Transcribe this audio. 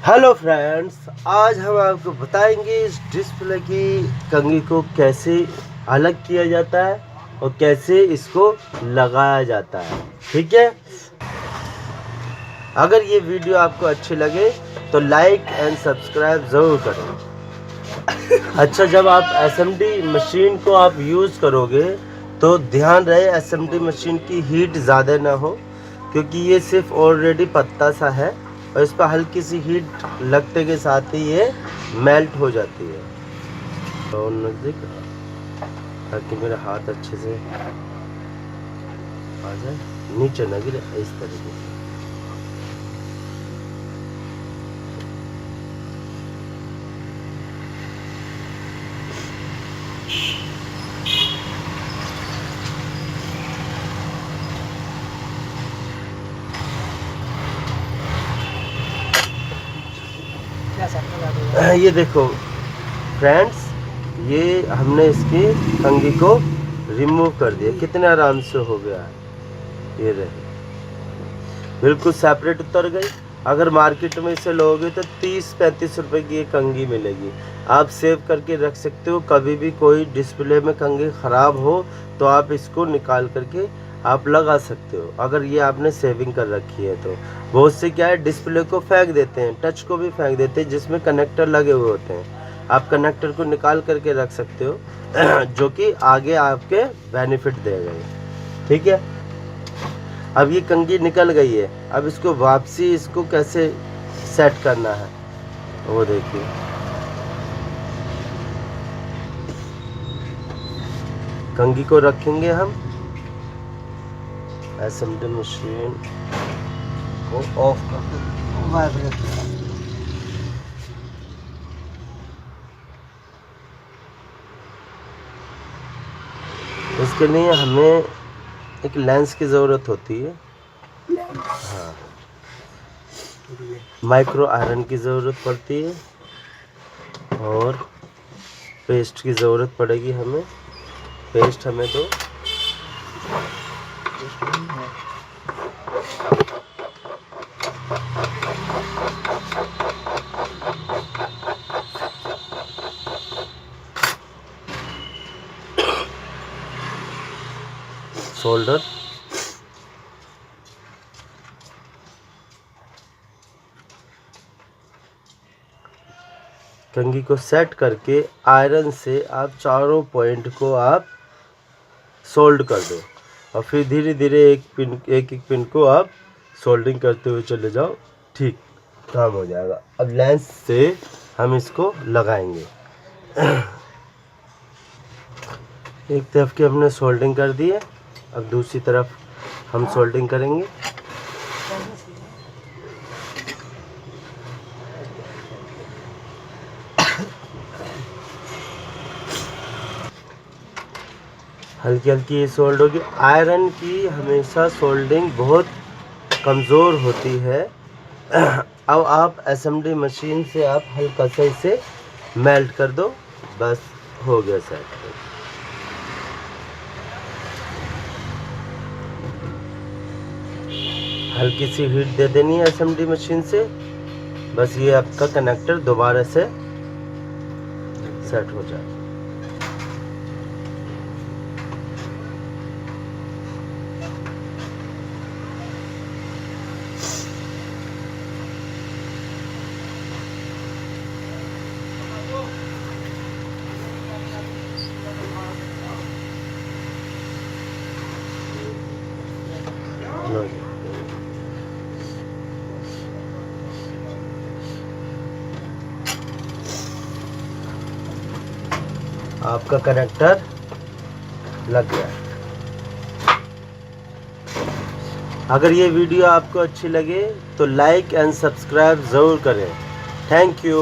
Hello friends, आज हम आपको बताएंगे इस डिस्प्ले की कंघी को कैसे अलग किया जाता है और कैसे इसको लगाया जाता है। ठीक है, अगर ये वीडियो आपको अच्छी लगे तो लाइक एंड सब्सक्राइब ज़रूर करें। अच्छा, जब आप एसएमडी मशीन को आप यूज़ करोगे तो ध्यान रहे एसएमडी मशीन की हीट ज़्यादा ना हो, क्योंकि ये सिर्फ ऑलरेडी पत्ता सा है और इस पर हल्की सी हीट लगते के साथ ही ये मेल्ट हो जाती है। तो नज़दीक ताकि मेरा हाथ अच्छे से आ जाए, नीचे न गिरे, इस तरीके से। ये देखो फ्रेंड्स, ये हमने इसकी कंघी को रिमूव कर दिया, कितने आराम से हो गया है। ये रहे, बिल्कुल सेपरेट उतर गई। अगर मार्केट में इसे लोगे तो 30-35 रुपए की ये कंघी मिलेगी। आप सेव करके रख सकते हो, कभी भी कोई डिस्प्ले में कंघी ख़राब हो तो आप इसको निकाल करके आप लगा सकते हो, अगर ये आपने सेविंग कर रखी है तो। बहुत से क्या है, डिस्प्ले को फेंक देते हैं, टच को भी फेंक देते हैं जिसमें कनेक्टर लगे हुए होते हैं। आप कनेक्टर को निकाल करके रख सकते हो जो कि आगे आपके बेनिफिट देगा। ठीक है, अब ये कंघी निकल गई है, अब इसको वापसी इसको कैसे सेट करना है वो देखिए। कंघी को रखेंगे हम, एसएमडी मशीन को ऑफ करके वाइब्रेट करें। इसके लिए हमें एक लेंस की ज़रूरत होती है, हाँ, माइक्रो आयरन की ज़रूरत पड़ती है और पेस्ट की ज़रूरत पड़ेगी हमें। पेस्ट हमें दो। शोल्डर, कंघी को सेट करके आयरन से आप चारों पॉइंट को आप सोल्ड कर दो और फिर धीरे धीरे एक एक पिन को आप सोल्डिंग करते हुए चले जाओ। ठीक, काम हो जाएगा। अब लेंस से हम इसको लगाएंगे। एक तरफ की हमने सोल्डिंग कर दी है, अब दूसरी तरफ हम सोल्डिंग करेंगे। हल्की हल्की ये सोल्ड होगी। आयरन की हमेशा सोल्डिंग बहुत कमज़ोर होती है। अब आप एसएमडी मशीन से आप हल्का सा इसे मेल्ट कर दो, बस हो गया सेट। हल्की सी हीट दे देनी है एसएमडी मशीन से, बस ये आपका कनेक्टर दोबारा से सेट हो जाए। आपका कनेक्टर लग गया। अगर ये वीडियो आपको अच्छी लगे तो लाइक एंड सब्सक्राइब ज़रूर करें। Thank you.